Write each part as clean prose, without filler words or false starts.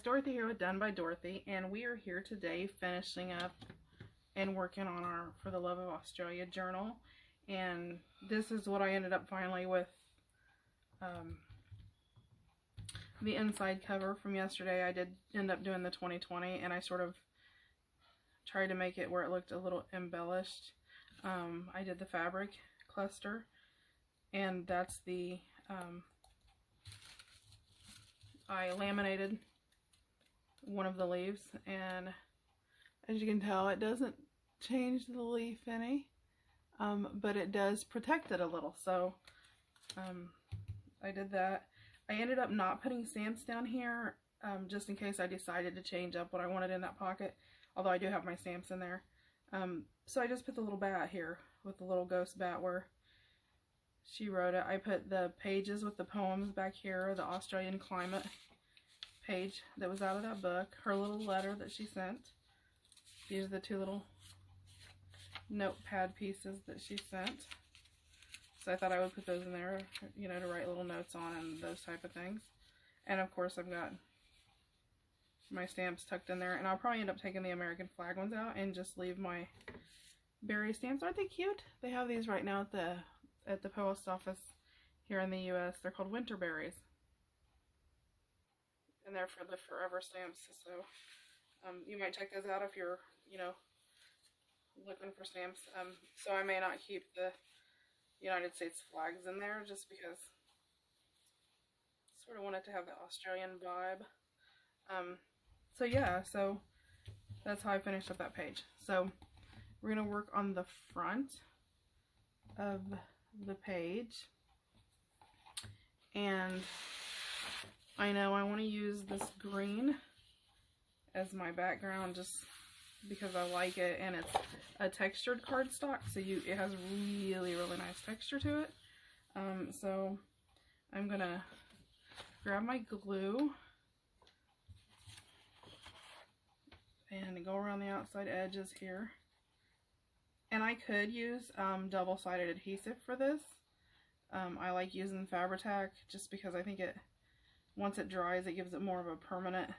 guys, Dorothy here with Done by Dorothy, and we are here today finishing up and working on our For the Love of Australia journal. And this is what I ended up finally with the inside cover from yesterday. I did end up doing the 2020, and I sort of tried to make it where it looked a little embellished. I did the fabric cluster, and that's the I laminated one of the leaves, and as you can tell, it doesn't change the leaf any, but it does protect it a little. So I did that. I ended up not putting stamps down here, just in case I decided to change up what I wanted in that pocket, although I do have my stamps in there. So I just put the little bat here with the little ghost bat where she wrote it. I put the pages with the poems back here, the Australian climate page that was out of that book, her little letter that she sent. These are the two little notepad pieces that she sent. So I thought I would put those in there, you know, to write little notes on and those type of things. And of course I've got my stamps tucked in there, and I'll probably end up taking the American flag ones out and just leave my berry stamps. Aren't they cute? They have these right now at the post office here in the US. They're called winter berries, and they're for the forever stamps. So you might check those out if you're, you know, looking for stamps. So I may not keep the United States flags in there just because I sort of wanted to have the Australian vibe. So yeah, so that's how I finished up that page. So we're going to work on the front of the page, and I know I want to use this green as my background just because I like it, and it's a textured cardstock, so it has really nice texture to it. So I'm gonna grab my glue and go around the outside edges here. And I could use double-sided adhesive for this. I like using Fabri-Tac just because I think once it dries, it gives it more of a permanent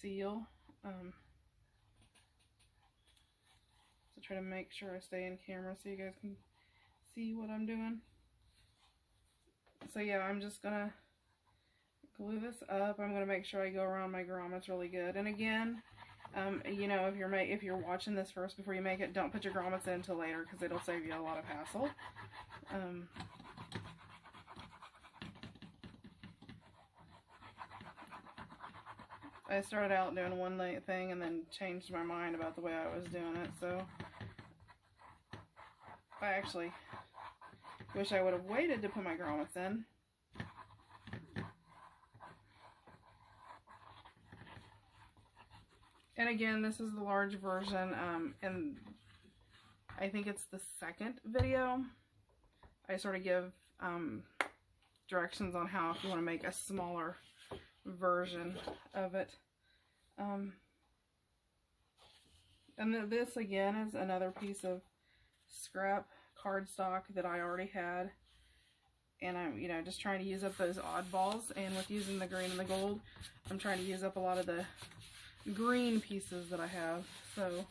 seal. So try to make sure I stay in camera so you guys can see what I'm doing. So yeah, I'm just gonna glue this up. I'm gonna make sure I go around my grommets really good. And again, you know, if you're watching this first before you make it, don't put your grommets in until later because it'll save you a lot of hassle. I started out doing one thing and then changed my mind about the way I was doing it, so I actually wish I would have waited to put my grommets in. And again, this is the large version, and I think it's the second video. I sort of give directions on how, if you want to make a smaller version of it. And this again is another piece of scrap cardstock that I already had, and I'm, you know, just trying to use up those oddballs. And with using the green and the gold, I'm trying to use up a lot of the green pieces that I have. So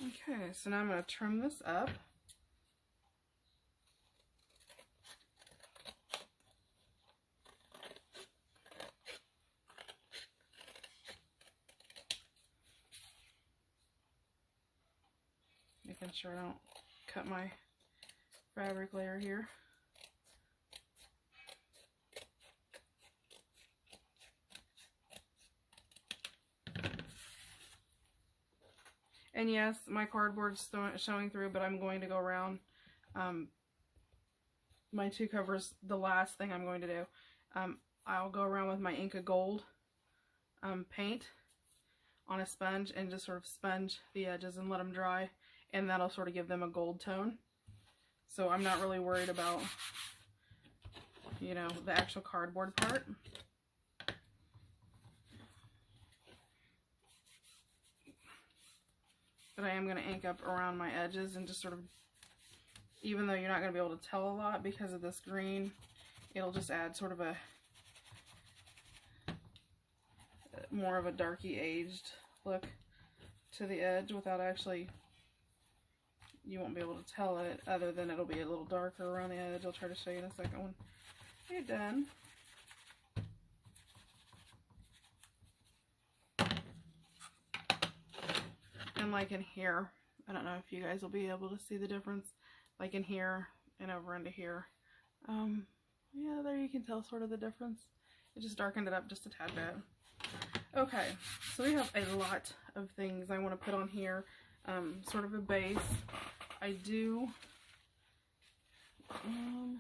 okay, so now I'm going to trim this up. Making sure I don't cut my fabric layer here. And yes, my cardboard's showing through, but I'm going to go around my two covers. The last thing I'm going to do, I'll go around with my Inca Gold paint on a sponge and just sort of sponge the edges and let them dry, and that'll sort of give them a gold tone. So I'm not really worried about, you know, the actual cardboard part. But I am going to ink up around my edges and just sort of, even though you're not going to be able to tell a lot because of this green, it'll just add sort of a more of a darky aged look to the edge without actually, you won't be able to tell it other than it'll be a little darker around the edge. I'll try to show you in a second when you're done. And like in here, I don't know if you guys will be able to see the difference, like in here and over into here. Yeah, there you can tell sort of the difference. It just darkened it up just a tad bit. Okay, so we have a lot of things I want to put on here. Sort of a base. I do, well,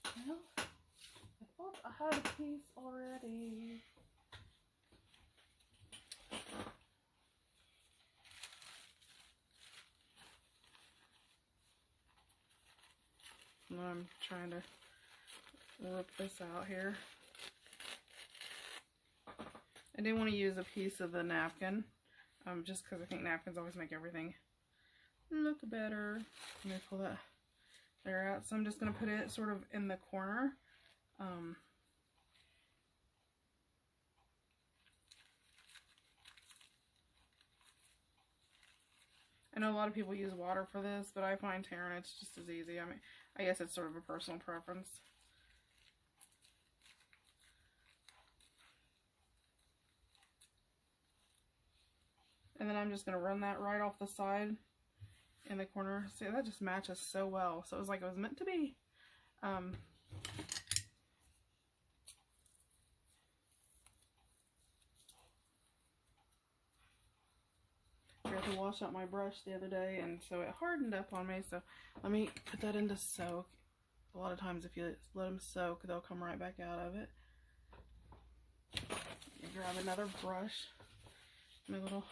I thought I had a piece already. I'm trying to rip this out here. I do want to use a piece of the napkin, just because I think napkins always make everything look better. Let me pull that there out. So I'm just going to put it sort of in the corner. I know a lot of people use water for this, but I find tearing it's just as easy. I mean, I guess it's sort of a personal preference. And then I'm just going to run that right off the side in the corner. See, that just matches so well. So it was like it was meant to be. I got to wash out my brush the other day, and so it hardened up on me. So let me put that into soak. A lot of times if you let them soak, they'll come right back out of it. Grab another brush. My little...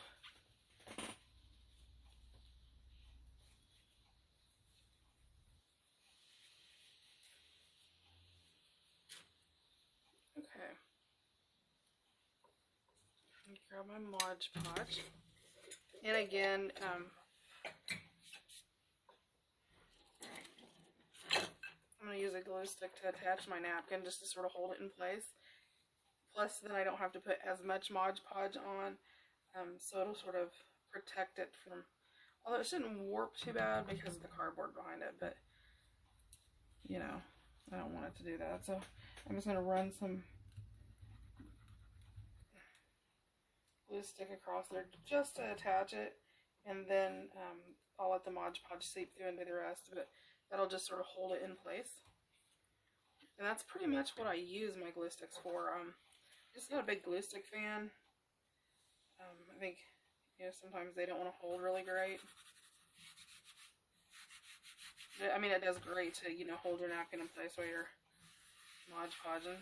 Okay. Grab my Mod Podge. And again, I'm going to use a glue stick to attach my napkin just to sort of hold it in place. Plus, then I don't have to put as much Mod Podge on, so it'll sort of protect it from, although it shouldn't warp too bad because of the cardboard behind it, but, you know, I don't want it to do that. So I'm just going to run some glue stick across there just to attach it, and then I'll let the Mod Podge seep through and do the rest of it. That'll just sort of hold it in place. And that's pretty much what I use my glue sticks for. Just not a big glue stick fan. I think, you know, sometimes they don't want to hold really great. I mean, it does great to, you know, hold your napkin in place while you're Mod Podging.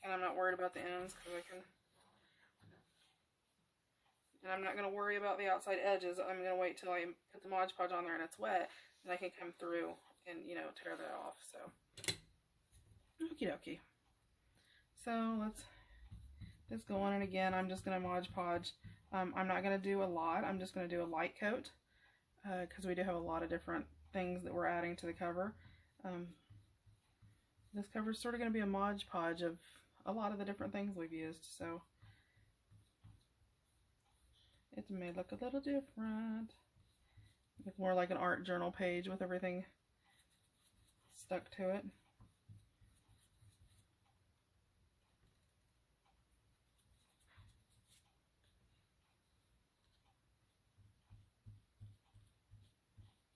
And I'm not worried about the ends because I can, and I'm not going to worry about the outside edges. I'm going to wait till I put the Mod Podge on there and it's wet, and I can come through and, you know, tear that off. So, okie dokie. So let's just go on, and again, I'm just going to Mod Podge. I'm not going to do a lot. I'm just going to do a light coat because we do have a lot of different things that we're adding to the cover. This cover is sort of going to be a Mod Podge of a lot of the different things we've used, so it may look a little different. Look more like an art journal page with everything stuck to it.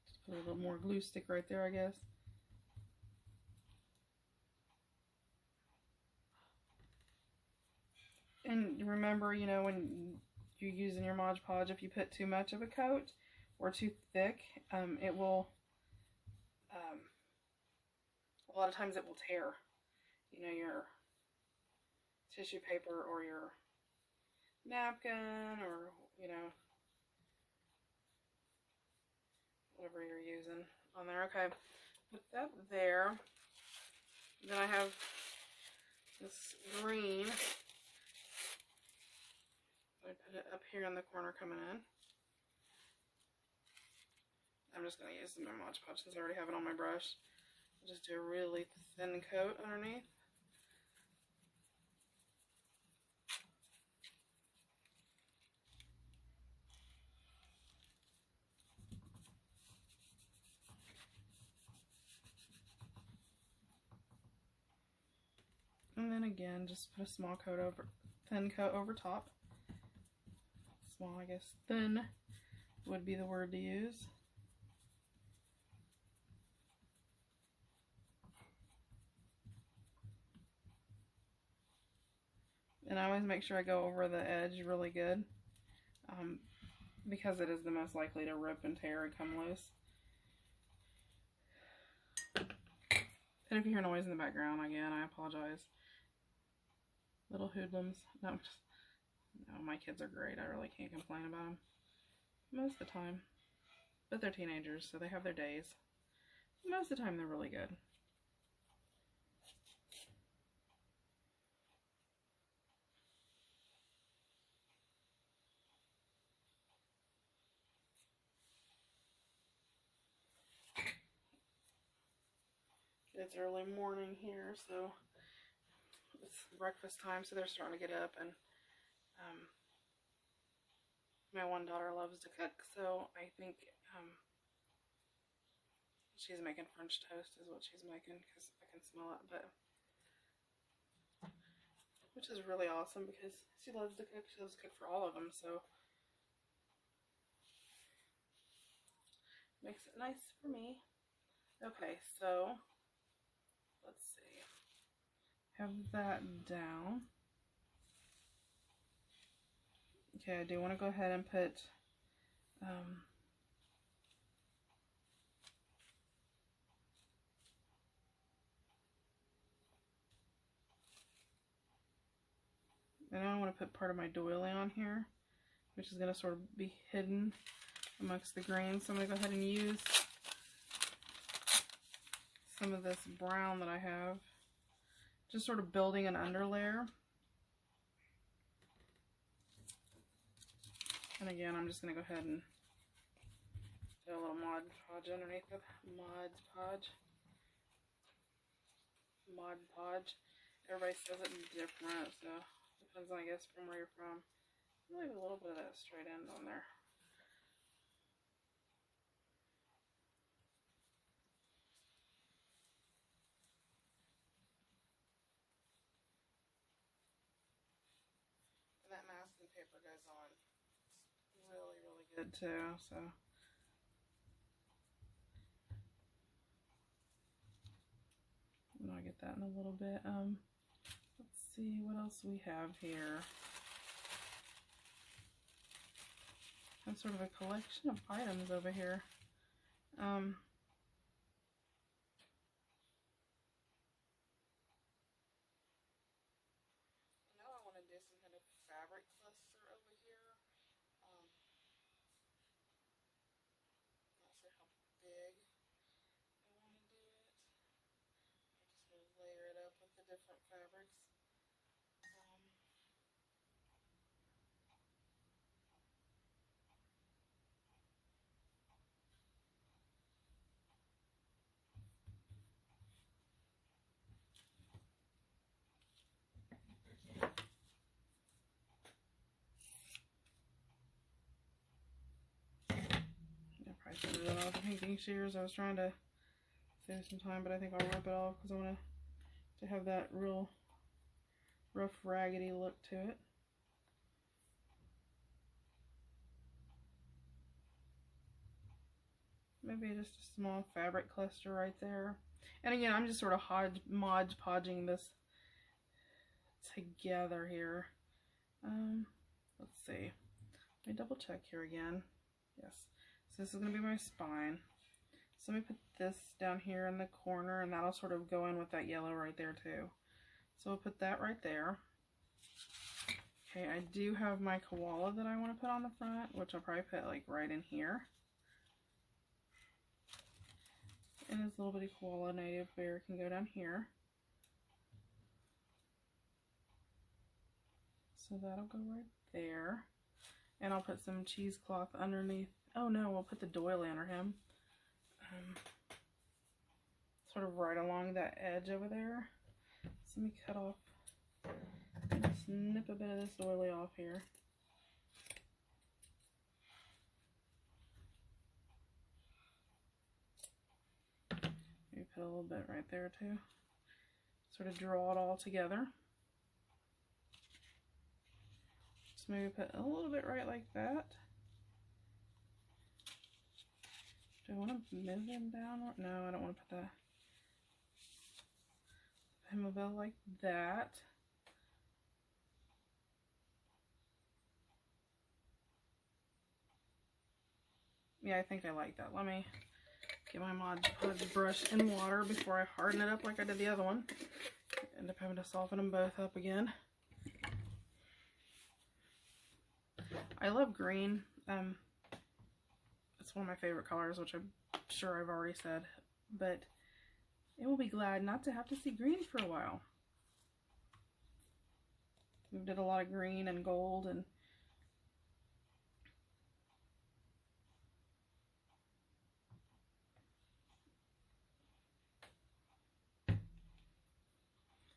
Just put a little more glue stick right there, I guess. And remember, you know, when you're using your Mod Podge, if you put too much of a coat or too thick, it will, a lot of times it will tear, you know, your tissue paper or your napkin or, you know, whatever you're using on there. Okay, put that there. Then I have this green, I put it up here in the corner coming in. I'm just going to use my Mod Podge since I already have it on my brush. I'll just do a really thin coat underneath. And then again, just put a small coat over, thin coat over top. Small, I guess, thin would be the word to use. And I always make sure I go over the edge really good, because it is the most likely to rip and tear and come loose. And if you hear noise in the background, again, I apologize. Little hoodlums. No, my kids are great. I really can't complain about them most of the time. But they're teenagers, so they have their days. Most of the time, they're really good. It's early morning here, so it's breakfast time, so they're starting to get up, and my one daughter loves to cook, so I think she's making French toast is what she's making, because I can smell it, but which is really awesome because she loves to cook. She loves to cook for all of them, so makes it nice for me. Okay, so let's see. Have that down. Okay, I do want to go ahead and put and I want to put part of my doily on here, which is going to sort of be hidden amongst the greens. So I'm going to go ahead and use some of this brown that I have, just sort of building an underlayer. And again, I'm just going to go ahead and do a little Mod Podge underneath it. Mod Podge. Mod Podge. Everybody says it different, so depends on, I guess, from where you're from. I'll leave a little bit of that straight end on there. And that masking paper goes on really, really good too, so. And I'll get that in a little bit. Let's see what else we have here. I have sort of a collection of items over here. Now I want to do some kind of fabric cluster over here. Not sure how big I want to do it. I'm just going to layer it up with the different fabrics. I should have done all the painting shears. I was trying to save some time, but I think I'll rip it off because I want to have that real rough, raggedy look to it. Maybe just a small fabric cluster right there. And again, I'm just sort of Mod Podging this together here. Let's see. Let me double check here again. Yes. So this is going to be my spine. So let me put this down here in the corner, and that'll sort of go in with that yellow right there too. So we'll put that right there. Okay, I do have my koala that I want to put on the front, which I'll probably put like right in here. And this little bitty koala native bear can go down here. So that'll go right there. And I'll put some cheesecloth underneath. Oh no, we'll put the doily under him. Sort of right along that edge over there. So let me cut off, snip a bit of this doily off here. Maybe put a little bit right there too. Sort of draw it all together. Just maybe put a little bit right like that. Do I want to move him down? No, I don't want to put that. Put him a bit like that. Yeah, I think I like that. Let me get my Mod Podge brush in water before I harden it up like I did the other one. End up having to soften them both up again. I love green. It's one of my favorite colors, which I'm sure I've already said, but it will be glad not to have to see green for a while. We did a lot of green and gold, and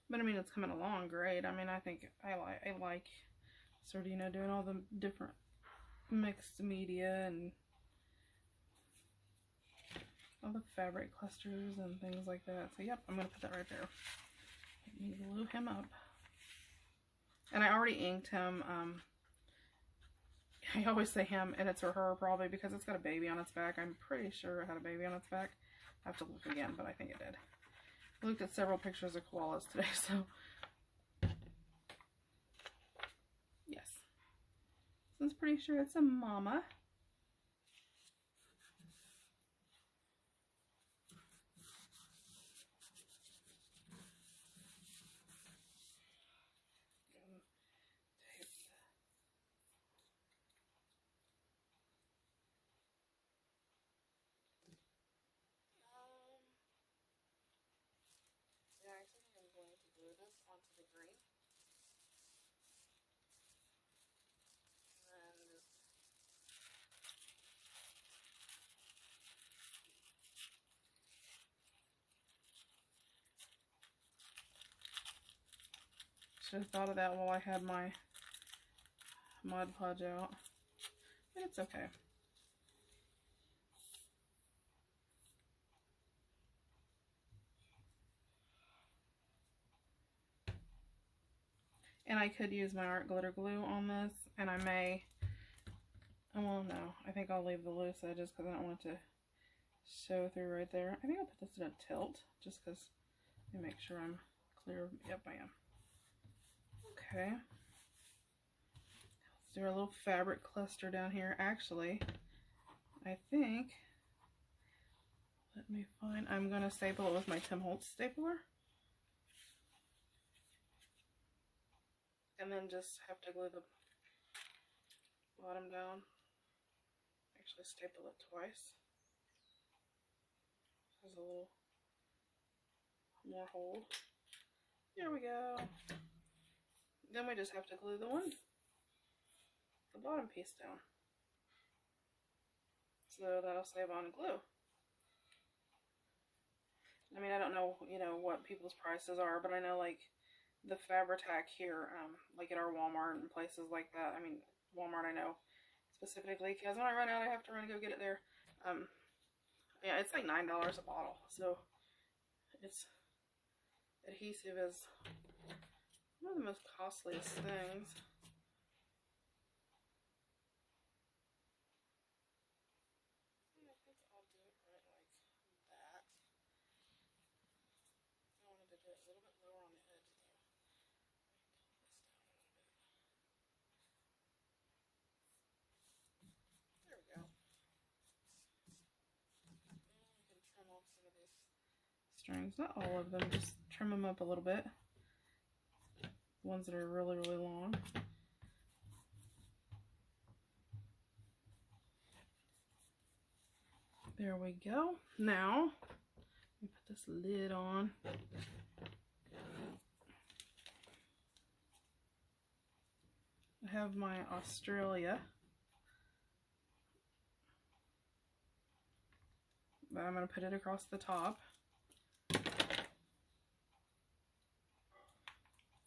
but I mean, it's coming along great. I mean, I think I like sort of, you know, doing all the different mixed media and all the fabric clusters and things like that. So yep, I'm gonna put that right there. Let me glue him up. And I already inked him. I always say him, and it's or her probably because it's got a baby on its back. I'm pretty sure it had a baby on its back. I have to look again, but I think it did. I looked at several pictures of koalas today, so yes. So I'm pretty sure it's a mama. Yeah, I think I'm going to glue this onto the green. And should have thought of that while I had my Mod Podge out. But it's okay. And I could use my art glitter glue on this, and I may, well no, I think I'll leave the loose edges because I don't want it to show through right there. I think I'll put this in a tilt just because, let me make sure I'm clear. Yep, I am. Okay. Let's do our little fabric cluster down here. Actually, I think, let me find, I'm going to staple it with my Tim Holtz stapler. And then just have to glue the bottom down. Actually staple it twice. There's a little more hold. There we go. Then we just have to glue the bottom piece down. So that'll save on glue. I mean, I don't know, you know, what people's prices are, but I know like the Fabri-Tac here, like at our Walmart and places like that. I mean, Walmart I know specifically because when I run out, I have to run and go get it there. Yeah, it's like $9 a bottle. So it's adhesive is one of the most costliest things. I think I'll do it right like that. I wanted to do it a little bit lower on the edge though. There we go. And you can trim off some of these strings. Not all of them, just trim them up a little bit. The ones that are really, really long. There we go. Now, let me put this lid on. I have my Australia. I'm going to put it across the top.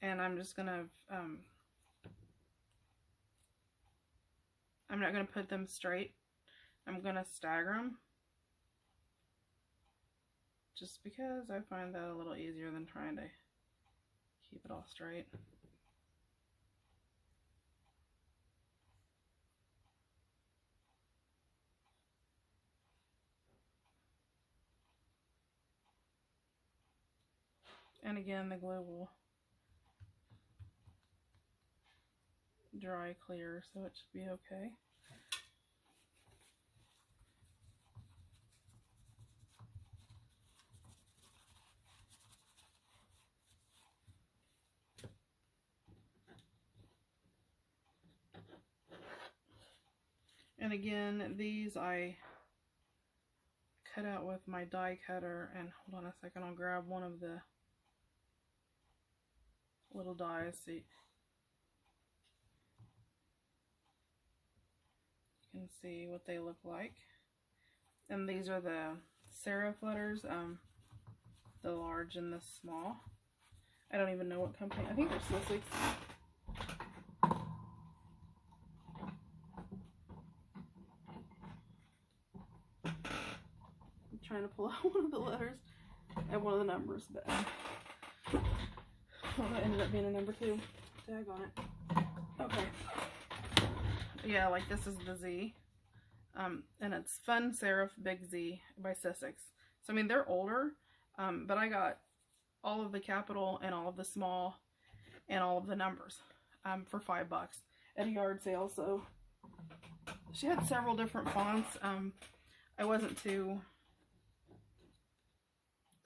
And I'm just going to, I'm not going to put them straight. I'm going to stagger them. Just because I find that a little easier than trying to keep it all straight. And again, the glue will dry clear, so it should be okay. And again, these I cut out with my die cutter, and hold on a second, I'll grab one of the little dies so you can see what they look like. And these are the serif letters, the large and the small. I don't even know what company, I think they're Sussex. I'm trying to pull out one of the letters and one of the numbers, but well, that ended up being a number 2. Tag on it. Okay. Yeah, like this is the Z. And it's Fun Serif Big Z by Sussex. So, I mean, they're older, but I got all of the capital and all of the small and all of the numbers for $5 at a yard sale. So, she had several different fonts. I wasn't too...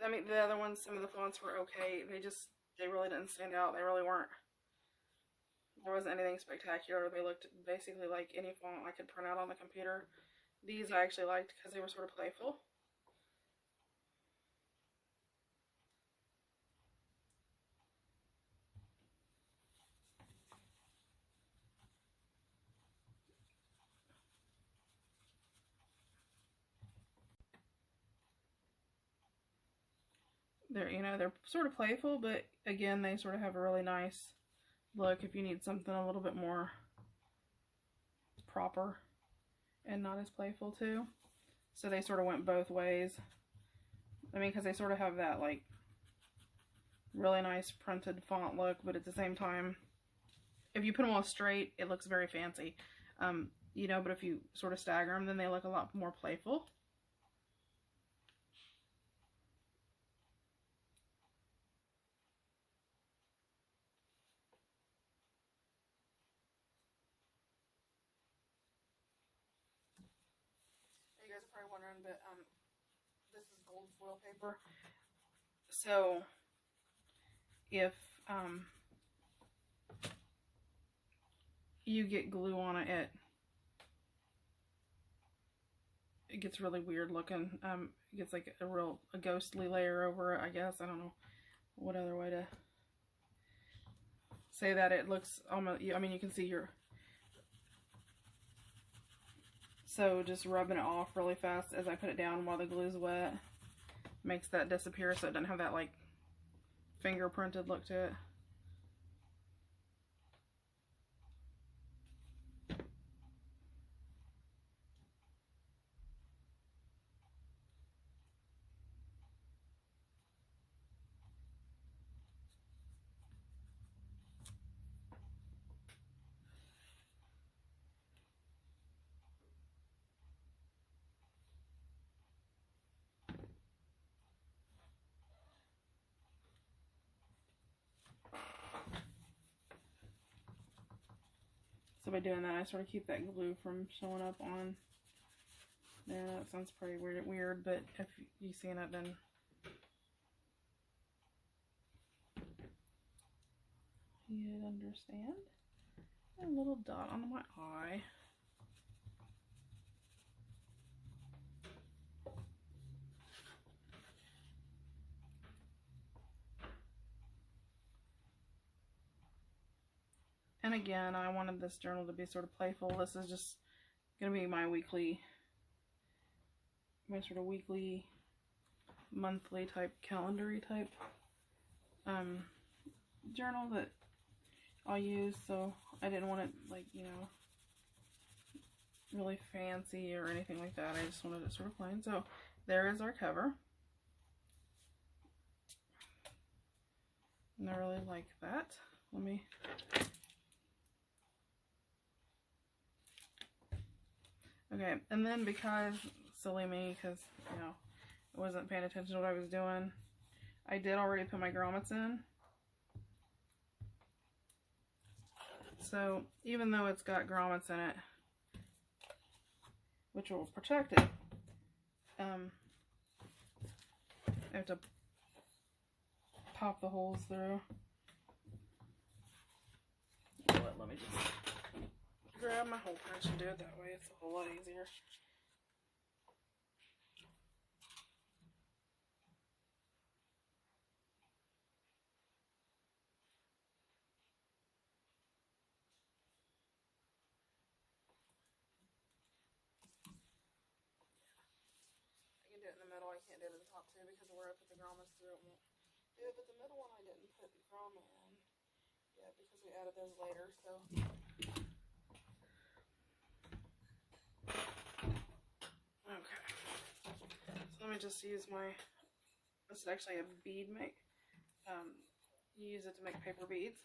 I mean, the other ones, some of the fonts were okay. They really didn't stand out. They really weren't. There wasn't anything spectacular. They looked basically like any font I could print out on the computer. These I actually liked because they were sort of playful. They're sort of playful, but again, they sort of have a really nice look if you need something a little bit more proper and not as playful too. So they sort of went both ways. I mean, because they sort of have that like really nice printed font look, but at the same time, if you put them all straight, it looks very fancy. But if you sort of stagger them, then they look a lot more playful. You guys are probably wondering, but this is gold foil paper. So if you get glue on it, it gets really weird looking. It gets like a ghostly layer over it, I guess. I don't know what other way to say that. It looks almost, I mean, you can see your... So just rubbing it off really fast as I put it down while the glue's wet makes that disappear, so it doesn't have that like fingerprinted look to it. So by doing that, I sort of keep that glue from showing up on there. That sounds pretty weird, but if you've seen it, then you'd understand. A little dot on my eye. And again, I wanted this journal to be sort of playful. This is just going to be my sort of weekly, monthly type, calendar-y type journal that I'll use. So I didn't want it, like, you know, really fancy or anything like that. I just wanted it sort of plain. So there is our cover. And I really like that. Let me... Okay, and then because, silly me, because, you know, I wasn't paying attention to what I was doing, I did already put my grommets in. So, even though it's got grommets in it, which will protect it, I have to pop the holes through. Let me just grab my hole punch and do it that way. It's a whole lot easier. I can do it in the middle. I can't do it at the top too because of where I put the grommets through. It won't do it, but the middle one I didn't put the grommet in yet because we added those later. So. Okay, so let me just use this is actually a bead make. You use it to make paper beads.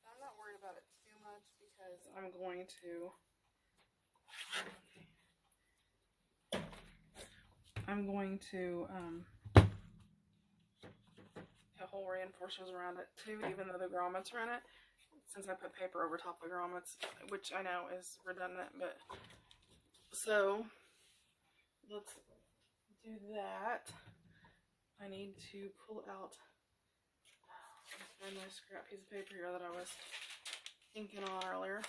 I'm not worried about it too much because I'm going to put hole reinforcers around it too, even though the grommets are in it. Since I put paper over top of the grommets, which I know is redundant, but so let's do that. I need to pull out my nice scrap piece of paper here that I was inking on earlier.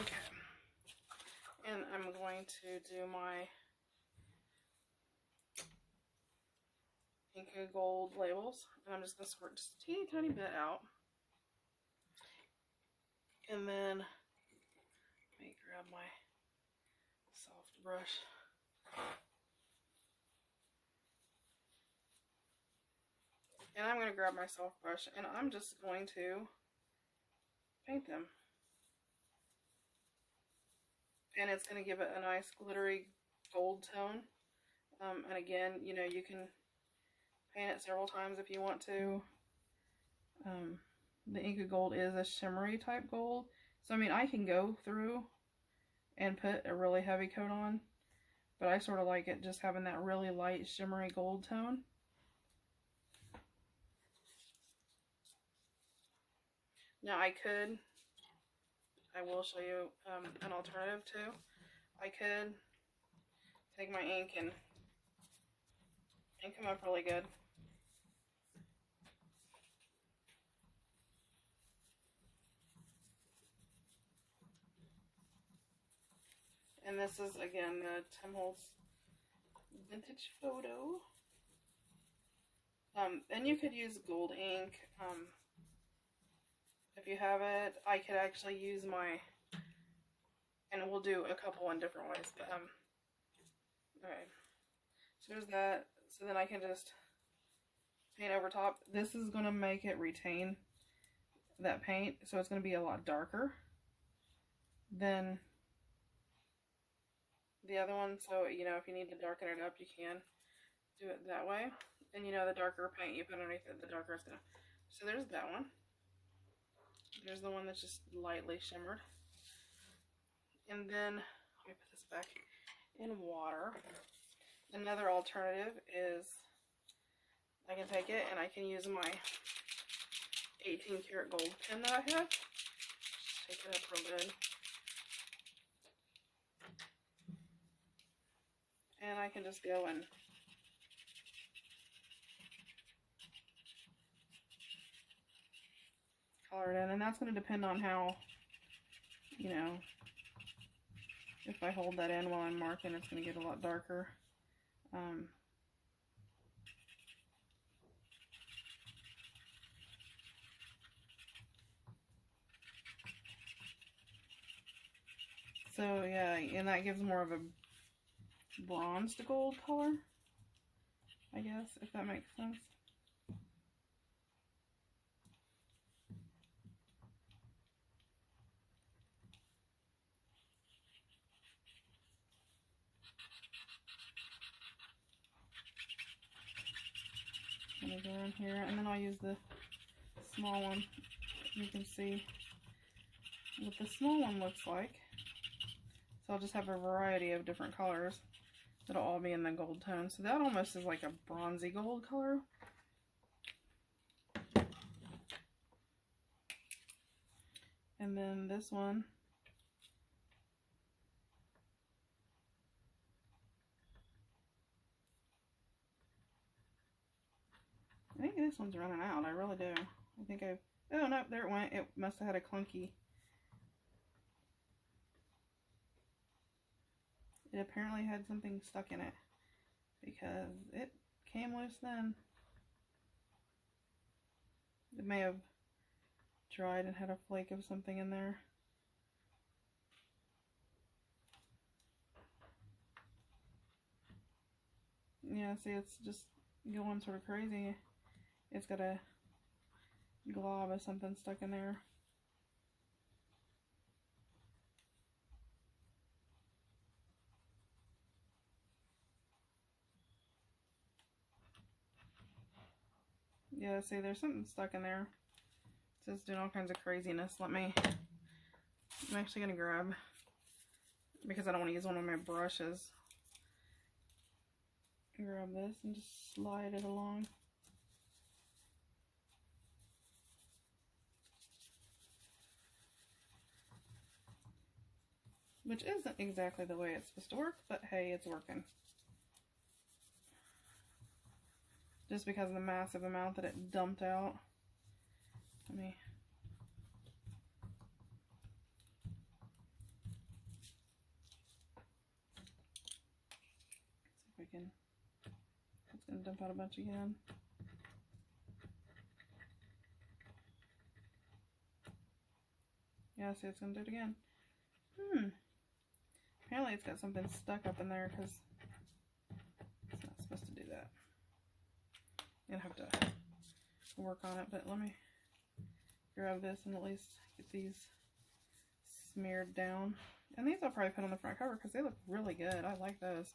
Okay, and I'm going to do my pink and gold labels, and I'm just going to squirt just a teeny tiny bit out. And then let me grab my soft brush. And I'm going to grab my soft brush and I'm just going to paint them. And it's going to give it a nice glittery gold tone. And again, you know, you can paint it several times if you want to. The Inca Gold is a shimmery type gold. So, I mean, I can go through and put a really heavy coat on. But I sort of like it just having that really light shimmery gold tone. Now I will show you an alternative too. I could take my ink and ink them up really good. And this is, again, the Tim Holtz Vintage Photo. And you could use gold ink. If you have it, I could actually use my, and we'll do a couple in different ways, but, okay. So there's that. So then I can just paint over top. This is going to make it retain that paint, so it's going to be a lot darker than the other one. So, you know, if you need to darken it up, you can do it that way. And, you know, the darker paint you put underneath it, the darker it's going to. So there's that one. There's the one that's just lightly shimmered. And then, let me put this back in water. Another alternative is I can take it and I can use my 18 karat gold pen that I have. Just take it up real good. And I can just go and color it in. And that's going to depend on how, you know, if I hold that in while I'm marking, it's going to get a lot darker. So yeah, and that gives more of a bronze to gold color, I guess, if that makes sense. I'm going to go in here, and then I'll use the small one. You can see what the small one looks like. So I'll just have a variety of different colors that'll all be in the gold tone. So that almost is like a bronzy gold color. And then this one, I think this one's running out. I really do. I think oh no, there it went. It must have had a clunky. It apparently had something stuck in it because it came loose then. It may have dried and had a flake of something in there. Yeah, see, it's just going sort of crazy. It's got a glob of something stuck in there. Yeah, see, there's something stuck in there. It's just doing all kinds of craziness. I'm actually going to grab, because I don't want to use one of my brushes, grab this and just slide it along. Which isn't exactly the way it's supposed to work, but hey, it's working. Just because of the massive amount that it dumped out. Let me see if I can. It's going to dump out a bunch again. Yeah, see, it's going to do it again. Apparently it's got something stuck up in there because it's not supposed to do that. I'm going to have to work on it, but let me grab this and at least get these smeared down. And these I'll probably put on the front cover because they look really good. I like those.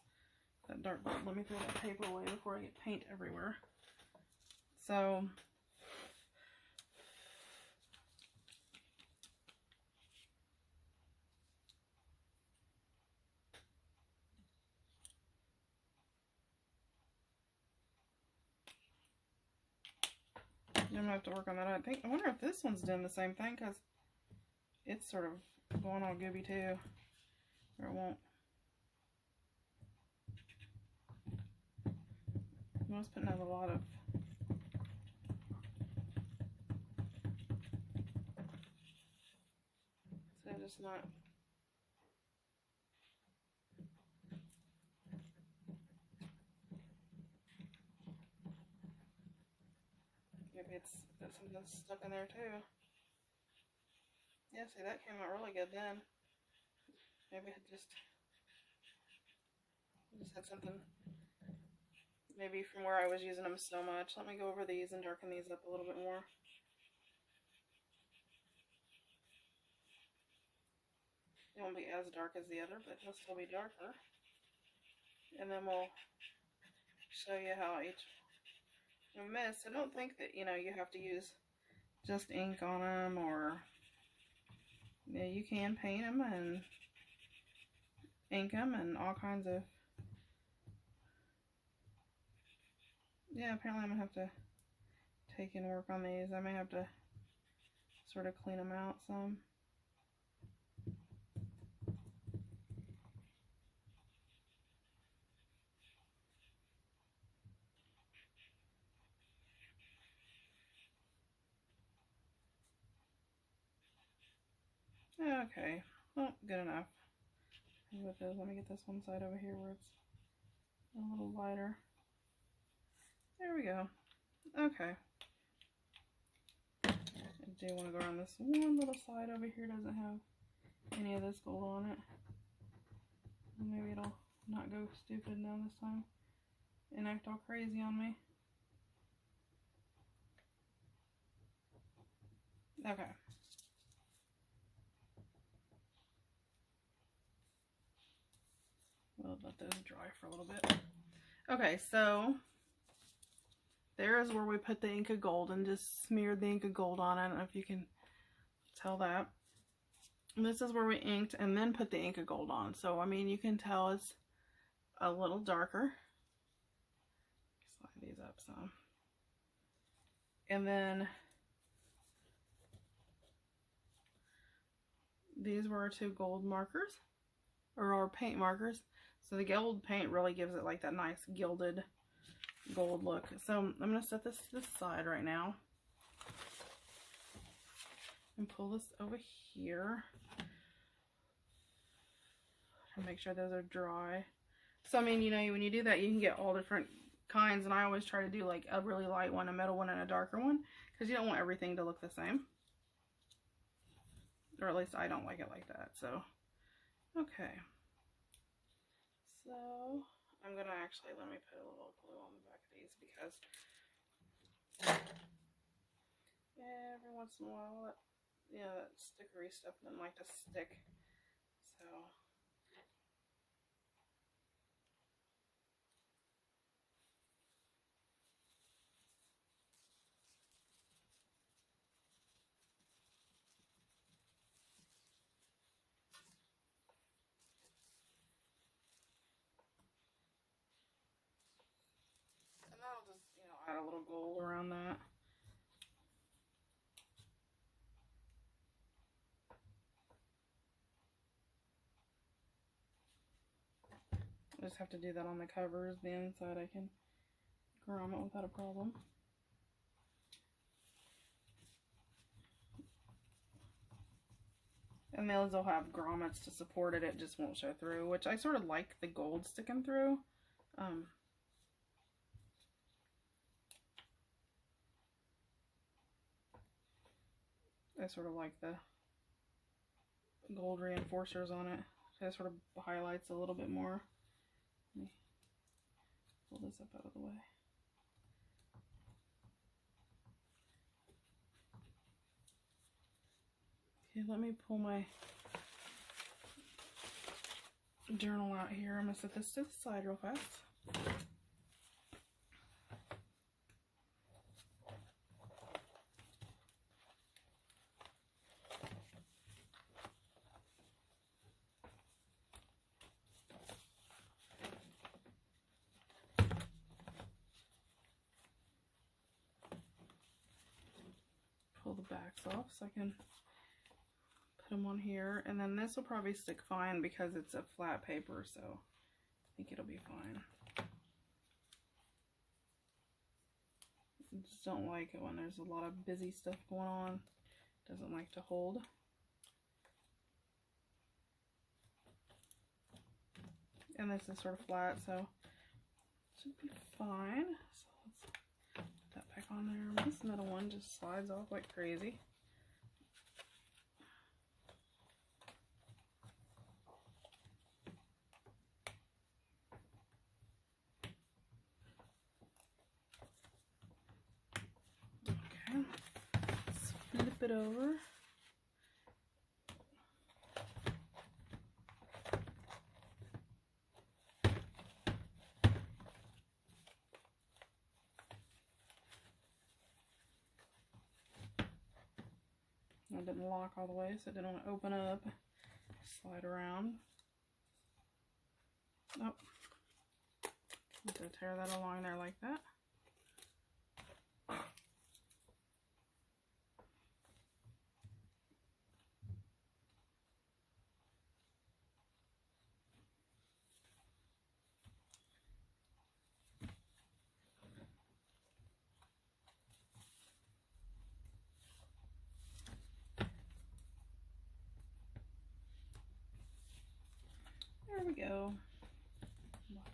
That dark gold. Let me throw that paper away before I get paint everywhere. So I'm gonna have to work on that. I wonder if this one's doing the same thing because it's sort of going all gooby too. Or it won't. I was putting out a lot of. So just not. Maybe it's got something stuck in there too. Yeah, see, that came out really good then. Maybe it just had something. Maybe from where I was using them so much. Let me go over these and darken these up a little bit more. It won't be as dark as the other, but it'll still be darker. And then we'll show you how each miss. I don't think that, you have to use just ink on them, or you can paint them and ink them and all kinds of. Yeah, apparently I'm gonna have to take and work on these. I may have to sort of clean them out some. Okay, well, good enough. With this, let me get this one side over here where it's a little lighter. There we go. Okay. I do want to go around this one little side over here. Doesn't have any of this gold on it. Maybe it'll not go stupid now this time and act all crazy on me. Okay. We'll let those dry for a little bit. Okay, so there's where we put the ink of gold and just smeared the ink of gold on it. I don't know if you can tell that. And this is where we inked and then put the ink of gold on. So, I mean, you can tell it's a little darker. Slide these up some. And then these were our two gold markers, or our paint markers. So the gold paint really gives it like that nice gilded gold look. So I'm going to set this to the side right now and pull this over here and make sure those are dry. So I mean, you know, when you do that, you can get all different kinds, and I always try to do like a really light one, a middle one, and a darker one, because you don't want everything to look the same, or at least I don't like it like that. So okay, so I'm gonna actually, let me put a little glue on the back of these, because every once in a while that, yeah, that stickery stuff doesn't like to stick. So and that'll just, you know, add a little gold around that. I just have to do that on the covers. The inside I can grommet it without a problem. And those will have grommets to support it. It just won't show through, which I sort of like the gold sticking through. I sort of like the gold reinforcers on it. It sort of highlights a little bit more. Let me pull this up out of the way. Okay, let me pull my journal out here. I'm going to set this to the side real fast. Pull the backs off so I can put them on here, and then this will probably stick fine because it's a flat paper, so I think it'll be fine. I just don't like it when there's a lot of busy stuff going on. It doesn't like to hold. And this is sort of flat, so it should be fine. So let's put that back on there. This middle one just slides off like crazy. Okay, let's flip it over. I didn't lock all the way, so it didn't want to open up. Slide around. Oh, just tear that along there like that.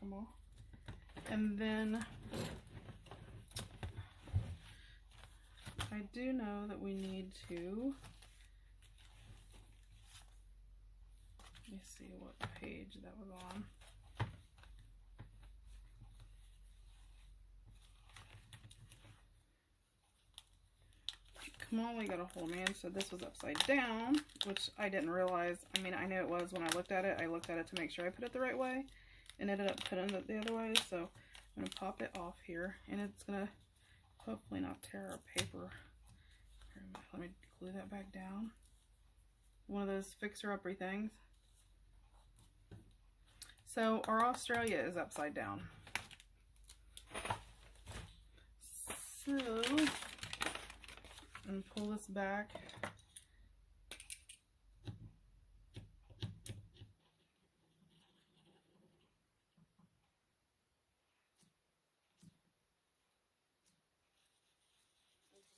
them all. And then I do know that we need to, let me see what page that was on. Molly got a hold of me and said this was upside down, which I didn't realize. I mean, I knew it was when I looked at it. I looked at it to make sure I put it the right way and ended up putting it the other way. So I'm going to pop it off here, and it's going to hopefully not tear our paper. Here, let me glue that back down. One of those fixer-uppery things. So our Australia is upside down. So and pull this back. Take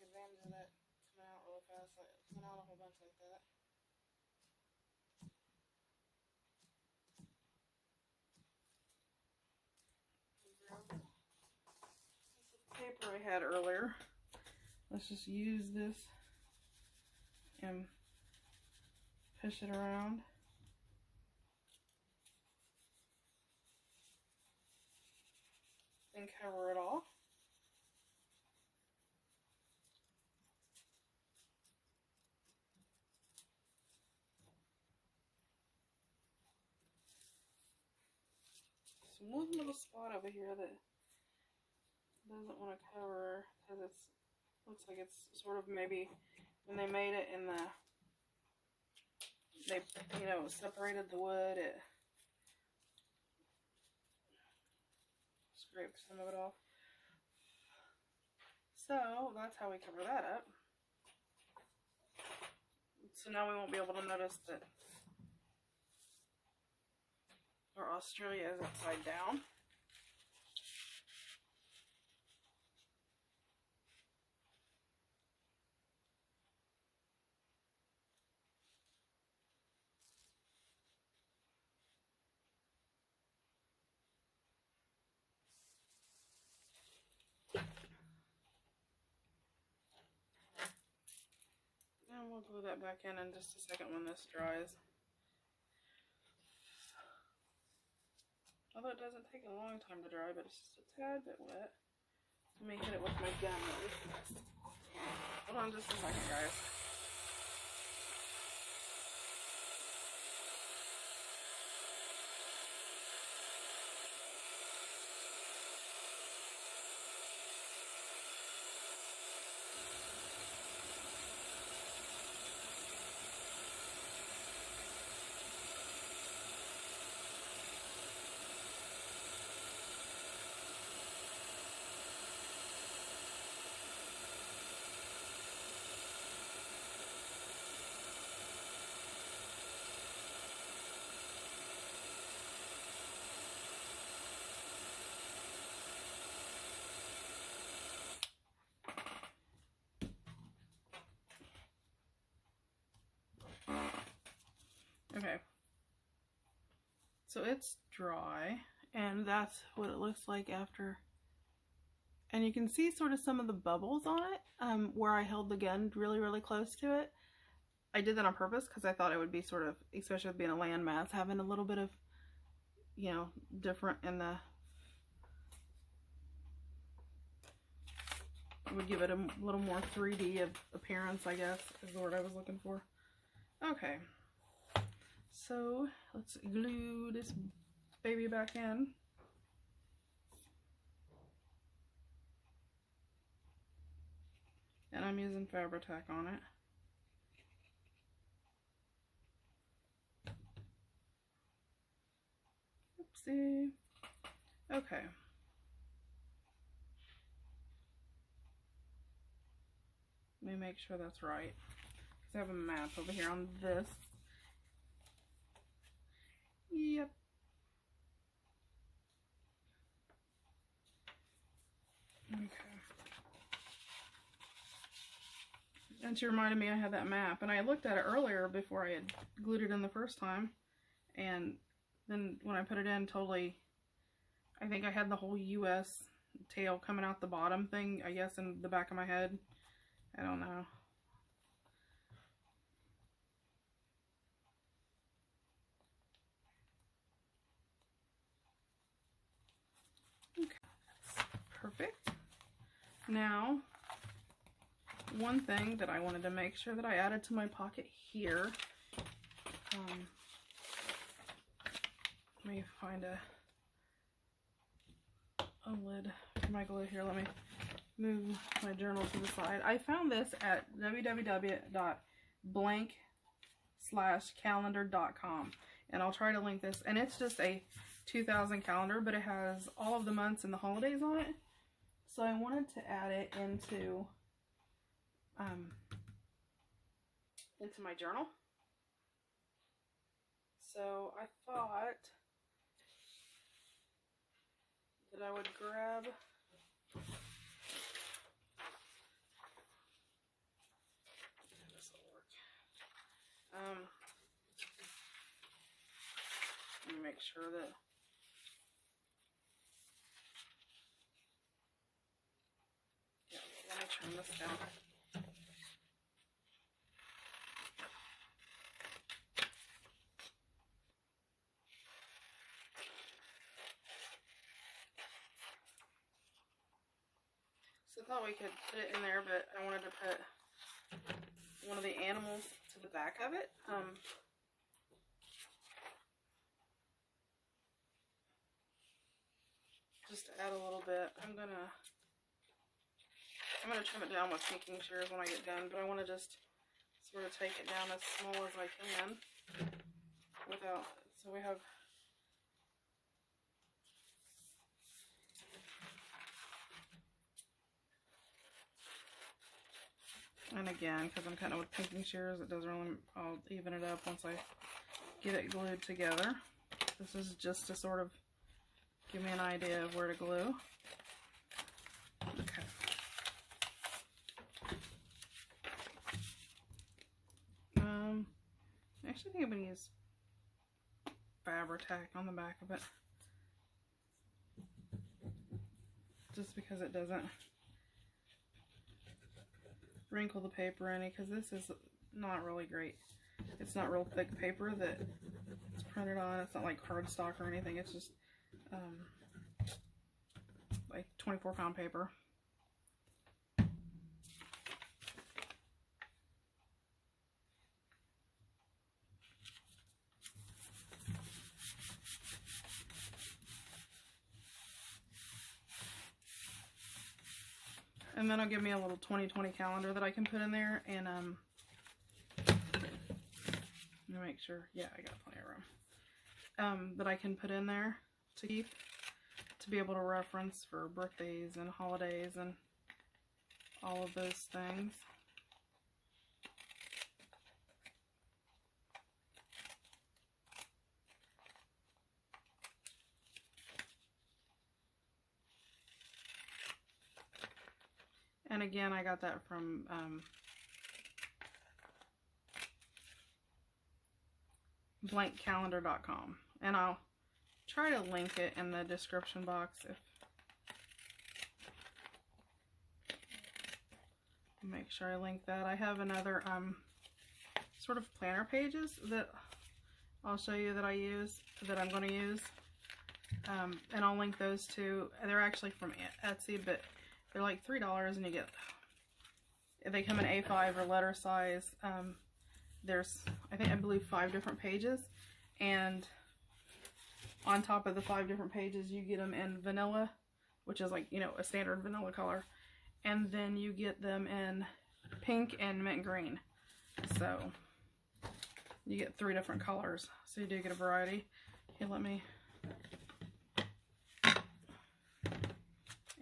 advantage of that coming out really fast. It's coming out a whole bunch like that. This is the paper I had earlier. Let's just use this and push it around. And cover it all. There's one little spot over here that doesn't want to cover because it's looks like it's sort of maybe when they made it in the, they, you know, separated the wood, it scraped some of it off. So that's how we cover that up. So now we won't be able to notice that our Australia is upside down. And we'll glue that back in just a second when this dries. Although it doesn't take a long time to dry, but it's just a tad bit wet. Let me hit it with my gun really fast. Hold on just a second, guys. Okay, so it's dry, and that's what it looks like after. And you can see sort of some of the bubbles on it, where I held the gun really, really close to it. I did that on purpose because I thought it would be sort of, especially with being a landmass, having a little bit of, you know, different in the, it would give it a little more 3D of appearance, I guess, is the word I was looking for. Okay. So let's glue this baby back in. And I'm using Fabri-Tac on it. Oopsie. Okay. Let me make sure that's right. Because I have a map over here on this. Yep. Okay. And she reminded me I had that map. And I looked at it earlier before I had glued it in the first time. And then when I put it in, totally I think I had the whole US tail coming out the bottom thing, I guess, in the back of my head. I don't know. Okay, perfect. Now, one thing that I wanted to make sure that I added to my pocket here. Let me find a lid for my glue here. Let me move my journal to the side. I found this at www.blank/calendar.com, and I'll try to link this. And it's just a 2000 calendar, but it has all of the months and the holidays on it. So I wanted to add it into my journal. So I thought that I would grab this will work. Let me make sure that let me turn this down. So I thought we could put it in there, but I wanted to put one of the animals to the back of it. Just to add a little bit. I'm gonna trim it down with sinking shears when I get done, but I want to just sort of take it down as small as I can without, so we have and again, because I'm cutting it with pinking shears, it doesn't really, I'll even it up once I get it glued together. This is just to sort of give me an idea of where to glue. Okay. I actually think I'm going to use Fabri-Tac on the back of it, just because it doesn't wrinkle the paper any, because this is not really great. It's not real thick paper that it's printed on. It's not like cardstock or anything. It's just like 24-pound paper. And then I'll give me a little 2020 calendar that I can put in there, and let me make sure, yeah, I got plenty of room, that I can put in there to keep, to be able to reference for birthdays and holidays and all of those things. And again, I got that from blankcalendar.com, and I'll try to link it in the description box. If make sure I link that. I have another sort of planner pages that I'll show you that I use, that I'm going to use, and I'll link those too. They're actually from Etsy, but they're like $3, and you get, they come in A5 or letter size. There's, I believe 5 different pages, and on top of the 5 different pages, you get them in vanilla, which is like, you know, a standard vanilla color, and then you get them in pink and mint green. So you get 3 different colors, so you do get a variety. Here, let me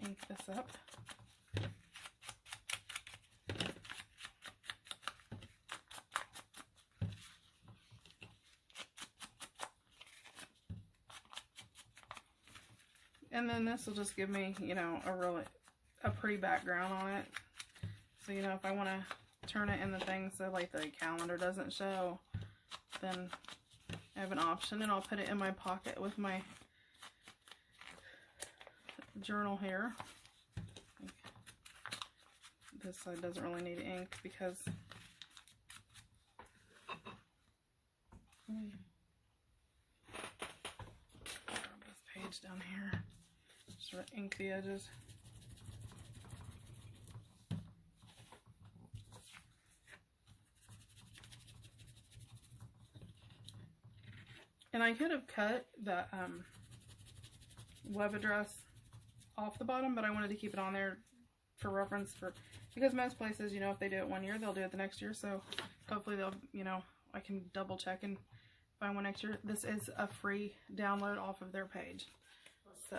ink this up. And then this will just give me, you know, a pretty background on it. So, you know, if I want to turn it in the thing so like the calendar doesn't show, then I have an option, and I'll put it in my pocket with my journal here. This side doesn't really need ink because this page down here, sort of ink the edges. And I could have cut the web address off the bottom, but I wanted to keep it on there for reference, because most places, you know, if they do it one year, they'll do it the next year. So hopefully they'll, you know, I can double check and find one next year. This is a free download off of their page. So,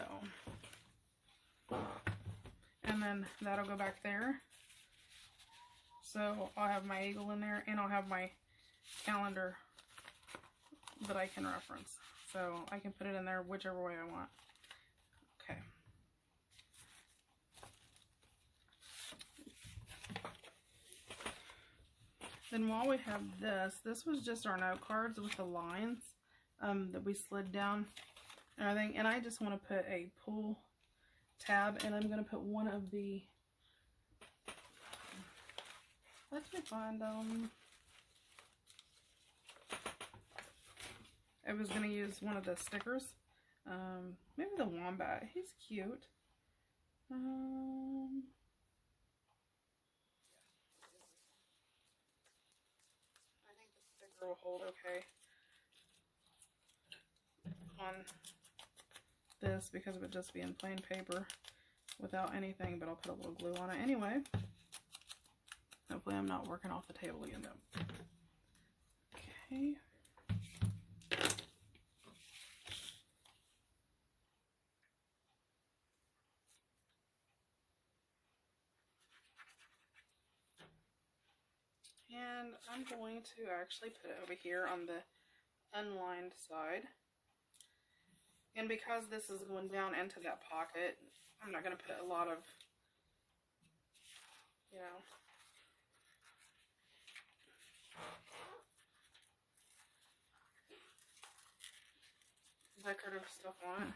and then that'll go back there. So I'll have my eagle in there, and I'll have my calendar that I can reference. So I can put it in there whichever way I want. Okay. Then while we have this was just our note cards with the lines that we slid down and everything. And I just want to put a pull tab, and I'm going to put one of the, let me find them. I was going to use one of the stickers. Maybe the wombat. He's cute. I think the sticker will hold okay on this because it would just be in plain paper without anything, but I'll put a little glue on it anyway. Hopefully I'm not working off the table again though. Okay. And I'm going to actually put it over here on the unlined side. And because this is going down into that pocket, I'm not going to put a lot of, you know, decorative stuff on it.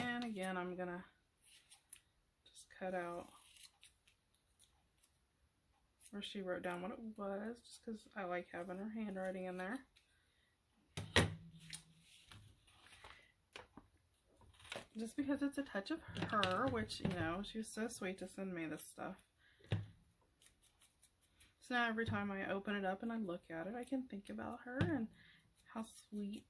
And again, I'm gonna just cut out where she wrote down what it was, just because I like having her handwriting in there. Just because it's a touch of her, which, you know, she was so sweet to send me this stuff. So now every time I open it up and I look at it, I can think about her and how sweet.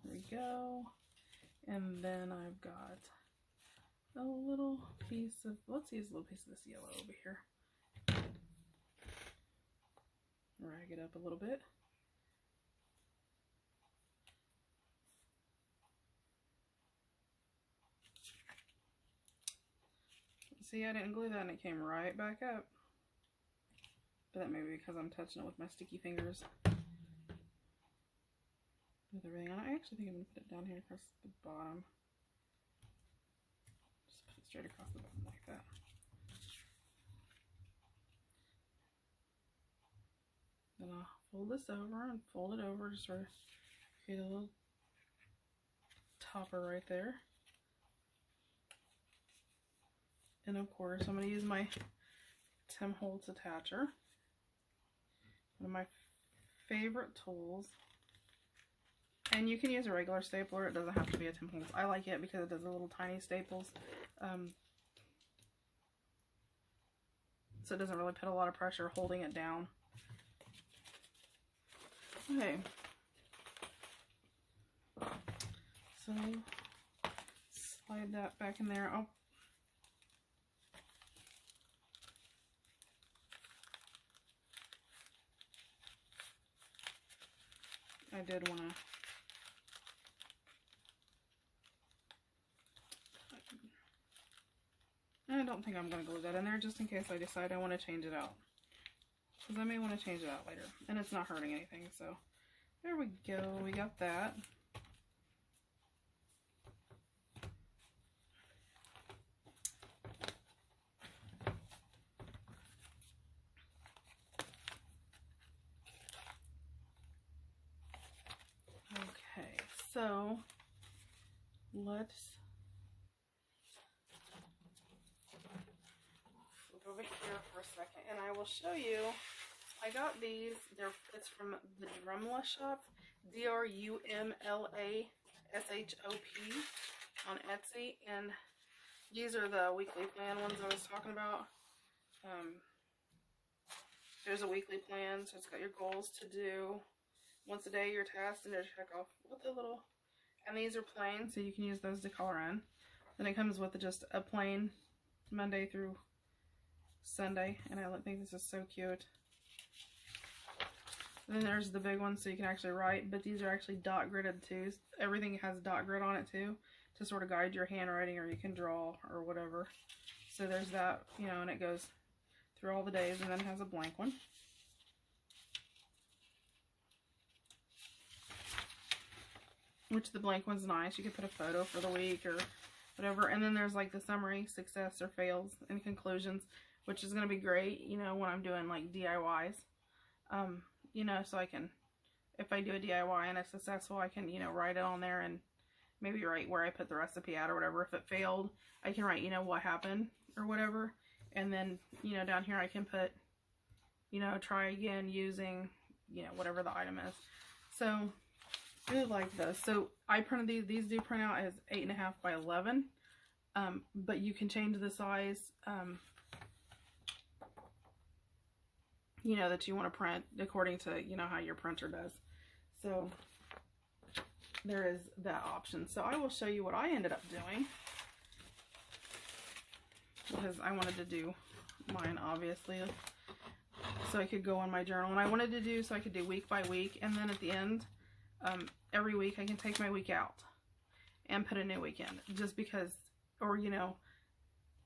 There we go. And then I've got a little piece of, let's use a little piece of this yellow over here. Rag it up a little bit. See, I didn't glue that and it came right back up. But that may be because I'm touching it with my sticky fingers. With everything on it. I actually think I'm going to put it down here across the bottom. Just put it straight across the bottom like that. Then I'll fold this over and fold it over to sort of create a little topper right there. And of course, I'm going to use my Tim Holtz attacher. One of my favorite tools. And you can use a regular stapler. It doesn't have to be a Tim Holtz. I like it because it does the little tiny staples. So it doesn't really put a lot of pressure holding it down. Okay. So slide that back in there. Oh. I did want to I don't think I'm going to glue that in there just in case I decide I want to change it out. Because I may want to change it out later. And it's not hurting anything. So there we go. We got that. let's flip over here for a second, and I will show you. I got these. It's from the Drumlashop, DRUMLASHOP on Etsy, and these are the weekly plan ones I was talking about. There's a weekly plan, so it's got your goals to do once a day, your tasks, and to check off what the little. And these are plain, so you can use those to color in. Then it comes with just a plain Monday through Sunday, and I think this is so cute. And then there's the big one, so you can actually write, but these are actually dot gridded too. Everything has dot grid on it too, to sort of guide your handwriting, or you can draw or whatever. So there's that, you know, and it goes through all the days, and then it has a blank one. Which the blank one's nice. You can put a photo for the week or whatever. And then there's like the summary, success or fails, and conclusions, which is going to be great, you know, when I'm doing like DIYs. You know, so I can, if I do a DIY and it's successful, I can, you know, write it on there and maybe write where I put the recipe at or whatever. If it failed, I can write, you know, what happened or whatever. And then, you know, down here I can put, you know, try again using, you know, whatever the item is. So, I really like this. So, I printed these do print out as 8.5 by 11. But you can change the size, you know, that you want to print according to, you know, how your printer does. So, there is that option. So, I will show you what I ended up doing, because I wanted to do mine, obviously, so I could go on my journal. And I wanted to do, so I could do week by week, and then at the end, every week I can take my week out and put a new week in, just because, or, you know,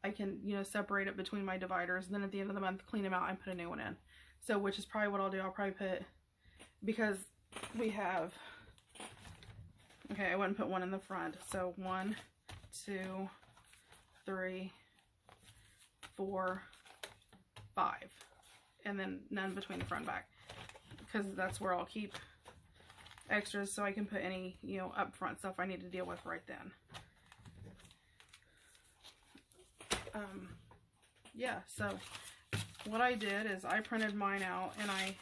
I can, you know, separate it between my dividers, and then at the end of the month, clean them out and put a new one in. So, which is probably what I'll do. I'll probably put, because we have, okay, I wouldn't put one in the front. So 1, 2, 3, 4, 5, and then none between the front and back, because that's where I'll keep extras, so I can put any, you know, up front stuff I need to deal with right then. Yeah, so what I did is I printed mine out, and I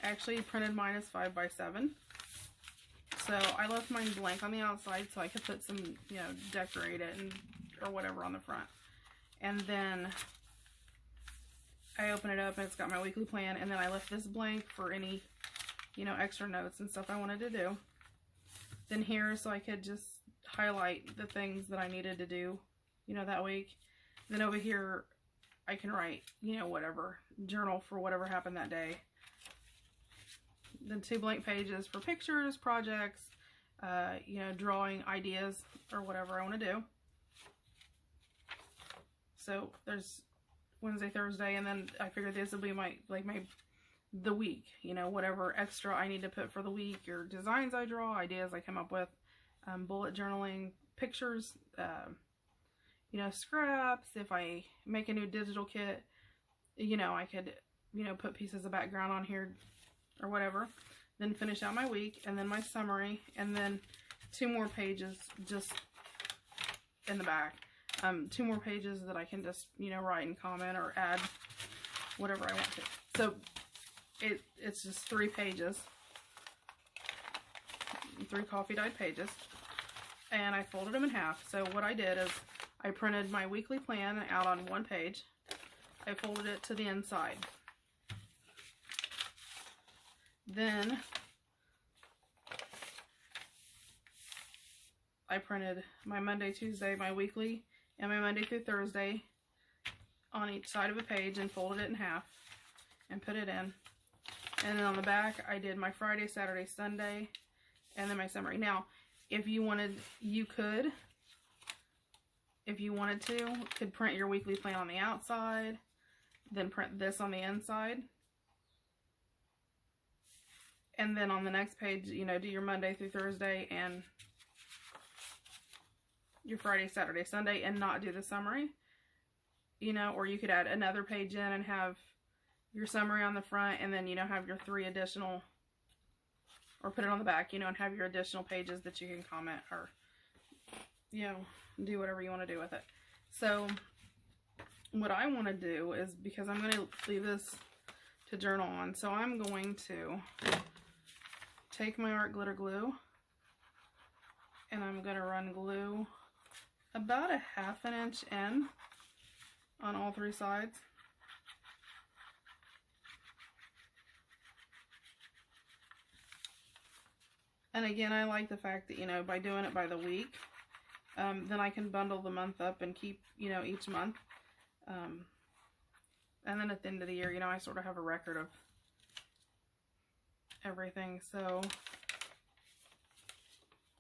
actually printed mine as 5 by 7. So I left mine blank on the outside so I could put some, you know, decorate it and or whatever on the front. And then I open it up and it's got my weekly plan, and then I left this blank for any, you know, extra notes and stuff I wanted to do. Then here, so I could just highlight the things that I needed to do, you know, that week. Then over here, I can write, you know, whatever, journal for whatever happened that day. Then 2 blank pages for pictures, projects, you know, drawing ideas or whatever I want to do. So there's Wednesday, Thursday, and then I figured this will be my, like the week, you know, whatever extra I need to put for the week, or designs I draw, ideas I come up with, bullet journaling, pictures, you know, scraps. If I make a new digital kit, you know, I could, you know, put pieces of background on here or whatever. Then finish out my week, and then my summary, and then 2 more pages just in the back. 2 more pages that I can just, you know, write and comment or add whatever I want to. So it's just 3 pages, 3 coffee dyed pages, and I folded them in half. So what I did is I printed my weekly plan out on 1 page. I folded it to the inside. Then I printed my Monday, Tuesday, my weekly, and my Monday through Thursday on each side of a page, and folded it in half and put it in. And then on the back, I did my Friday, Saturday, Sunday, and then my summary. Now, if you wanted, you could, if you wanted to, could print your weekly plan on the outside, then print this on the inside. And then on the next page, you know, do your Monday through Thursday and your Friday, Saturday, Sunday, and not do the summary. You know, or you could add another page in and have your summary on the front, and then, you know, have your 3 additional, or put it on the back, you know, and have your additional pages that you can comment or you know, do whatever you want to do with it. So what I want to do is, because I'm going to leave this to journal on, so I'm going to take my art glitter glue and I'm going to run glue about a 1/2 inch in on all 3 sides. And again, I like the fact that, you know, by doing it by the week, then I can bundle the month up and keep, you know, each month. And then at the end of the year, you know, I sort of have a record of everything. So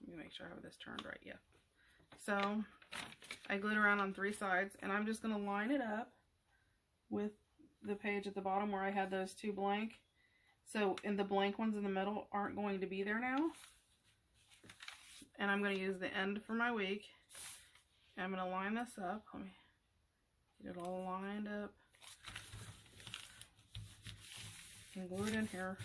let me make sure I have this turned right. Yeah. So I glued around on 3 sides, and I'm just going to line it up with the page at the bottom where I had those 2 blank. So, and the blank ones in the middle aren't going to be there now. And I'm going to use the end for my week. I'm going to line this up. Let me get it all lined up. And glue it in here.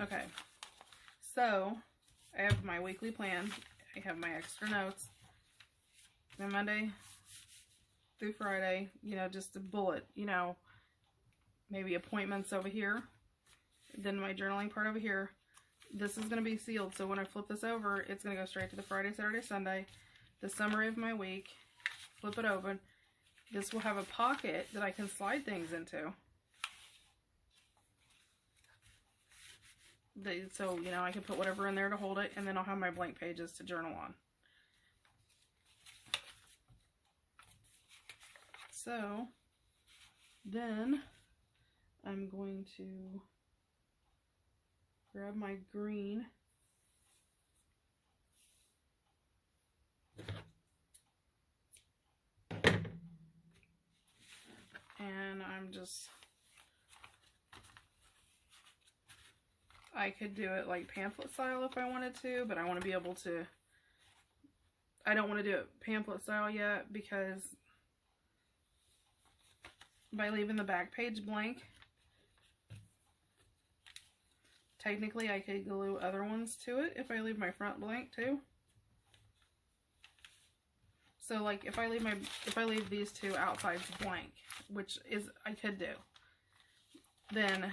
Okay. So, I have my weekly plan. I have my extra notes. My Monday through Friday, you know, just a bullet, you know, maybe appointments over here. Then my journaling part over here. This is going to be sealed, so when I flip this over, it's going to go straight to the Friday, Saturday, Sunday. The summary of my week. Flip it open. This will have a pocket that I can slide things into. So, you know, I can put whatever in there to hold it, and then I'll have my blank pages to journal on. So, then I'm going to grab my green and I could do it like pamphlet style if I wanted to, but I want to be able to, I don't want to do it pamphlet style yet, because by leaving the back page blank, technically I could glue other ones to it if I leave my front blank too. So like if I leave these 2 outsides blank, which is I could do, then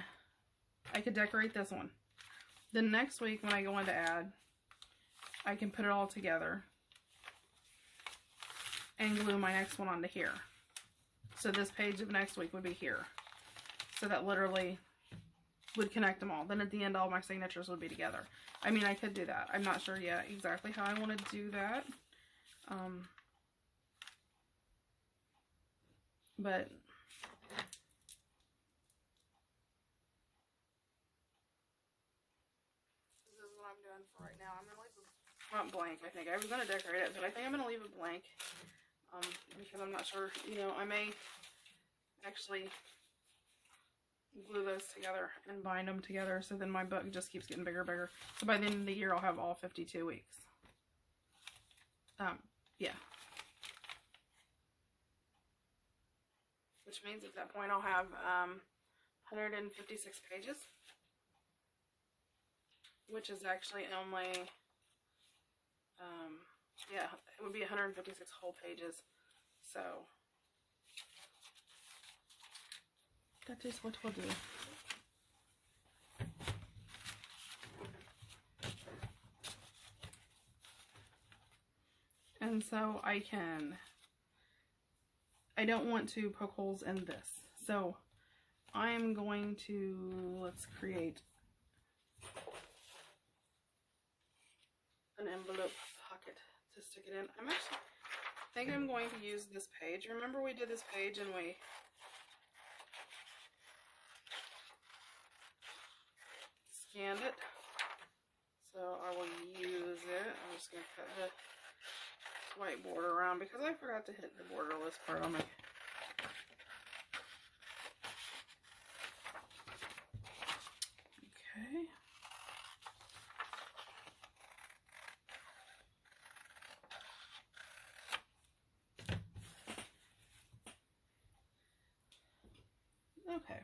I could decorate this one. Then next week when I go in to add, I can put it all together and glue my next one onto here. So this page of next week would be here. So that literally would connect them all. Then at the end, all my signatures would be together. I mean, I could do that. I'm not sure yet exactly how I want to do that. But this is what I'm doing for right now. I'm going to leave the front blank, I think. I was going to decorate it, but I think I'm going to leave it blank. Because I'm not sure, you know, I may actually glue those together and bind them together, so then my book just keeps getting bigger and bigger. So by the end of the year, I'll have all 52 weeks. Yeah. Which means at that point I'll have 156 pages. Which is actually only, yeah, it would be 156 whole pages. So that is what we'll do. And so I don't want to poke holes in this. So I'm going to, let's create an envelope pocket to stick it in. I think I'm going to use this page. Remember we did this page and we scanned it? So I will use it. I'm just going to cut the white border around because I forgot to hit the borderless part on my okay. Okay,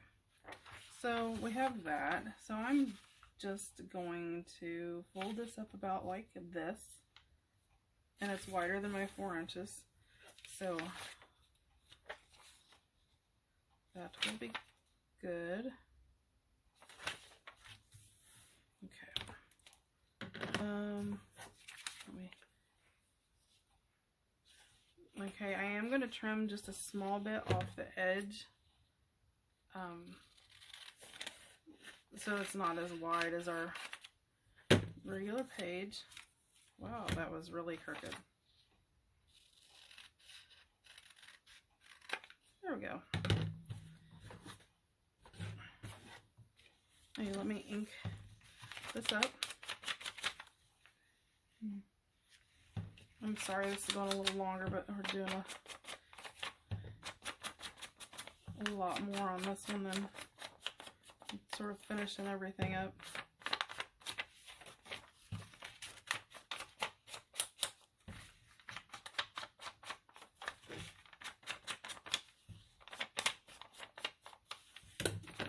so we have that. So I'm just going to fold this up about like this, and it's wider than my 4 inches, so that will be good. Okay, I am going to trim just a small bit off the edge, so it's not as wide as our regular page. Wow, that was really crooked. There we go. Hey, let me ink this up. I'm sorry this is going a little longer, but we're doing a lot more on this one than sort of finishing everything up.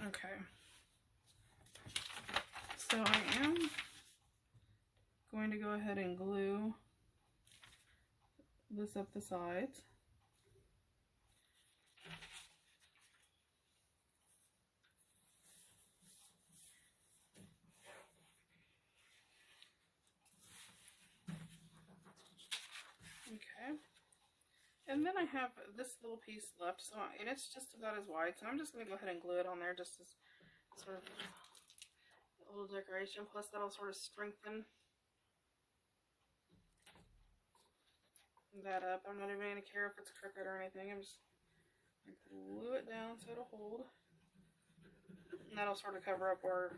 Okay. So I am going to go ahead and glue this up the sides. Okay. And then I have this little piece left, so and it's just about as wide, so I'm just going to go ahead and glue it on there just as sort of a little decoration, plus that'll sort of strengthen that up. I'm not even going to care if it's crooked or anything. I'm just going to glue it down so it'll hold. And that'll sort of cover up where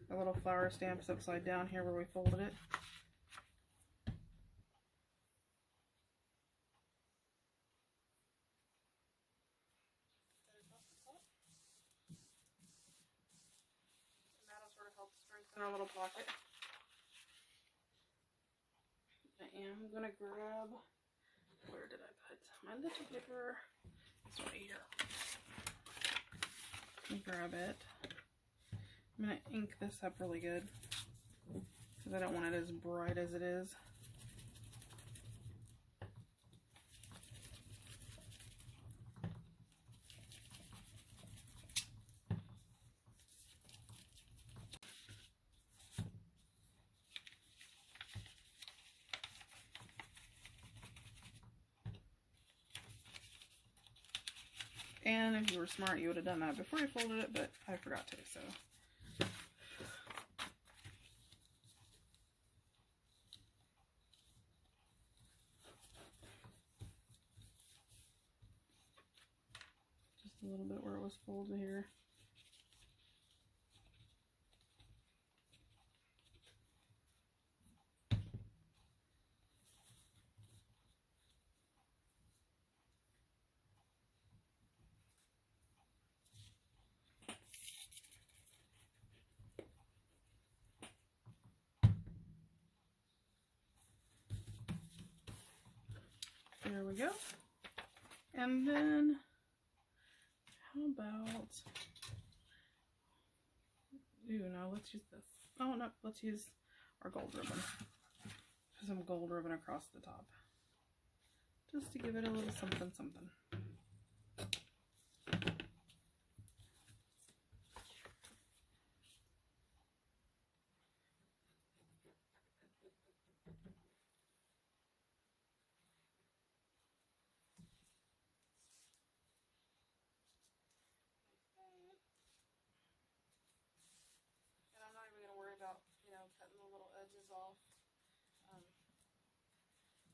the little flower stamp is upside down here where we folded it. And that'll sort of help strengthen our little pocket. I am going to grab, where did I put my little paper? It's right here. Let me grab it. I'm going to ink this up really good because I don't want it as bright as it is. And if you were smart, you would have done that before you folded it, but I forgot to, so. Just a little bit where it was folded here. There we go. And then, how about, no, let's use this. Oh, no, let's use our gold ribbon. Some gold ribbon across the top. Just to give it a little something, something. Cutting the little edges off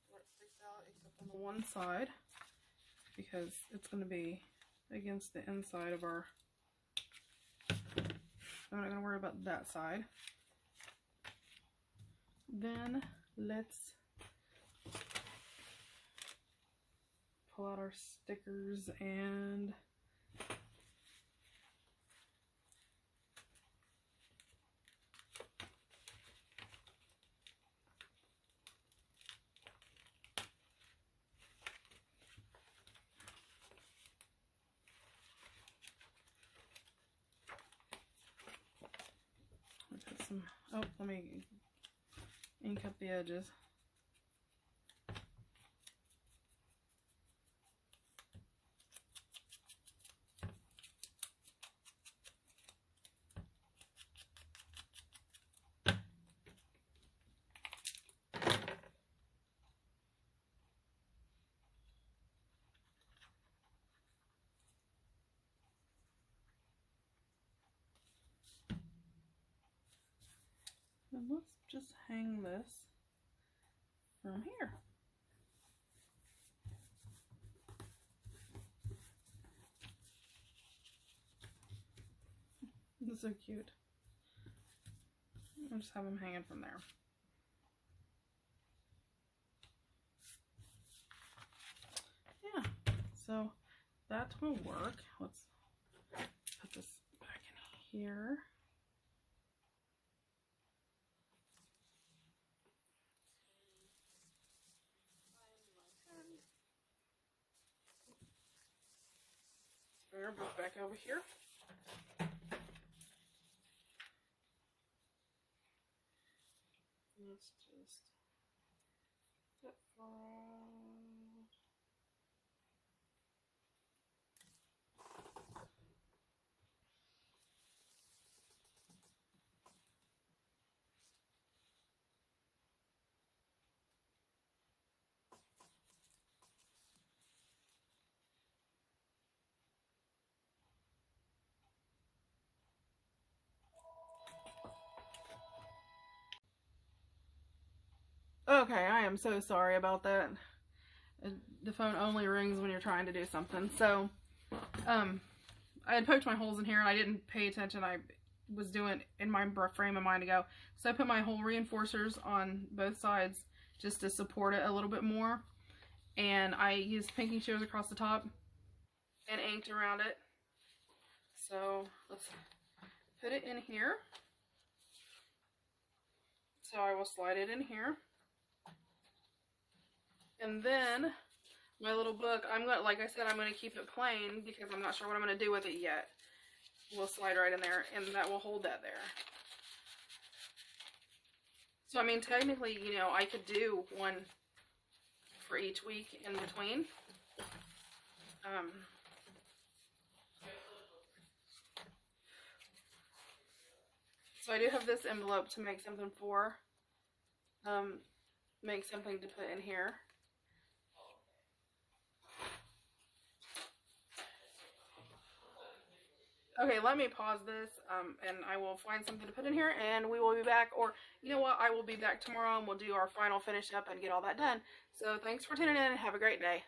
where it sticks out, except on the one side, because it's going to be against the inside of our, I'm not going to worry about that side. Then let's pull out our stickers and Oh, let me ink up the edges. And let's just hang this from here. This is so cute. I'll just have them hanging from there. Yeah, so that will work. Let's put this back in here. Spare book back over here. Let's just set for Okay, I am so sorry about that. The phone only rings when you're trying to do something. So, I had poked my holes in here and I didn't pay attention. I was doing in my frame of mind to go. So I put my hole reinforcers on both sides just to support it a little bit more. And I used pinking shears across the top and inked around it. So let's put it in here. So I will slide it in here. And then my little book, like I said, I'm going to keep it plain because I'm not sure what I'm going to do with it yet. We'll slide right in there and that will hold that there. So I mean, technically, you know, I could do one for each week in between. So I do have this envelope to make something for, make something to put in here. Okay, let me pause this, and I will find something to put in here, and we will be back, or, you know what, I will be back tomorrow, and we'll do our final finish up and get all that done. So, thanks for tuning in, and have a great day.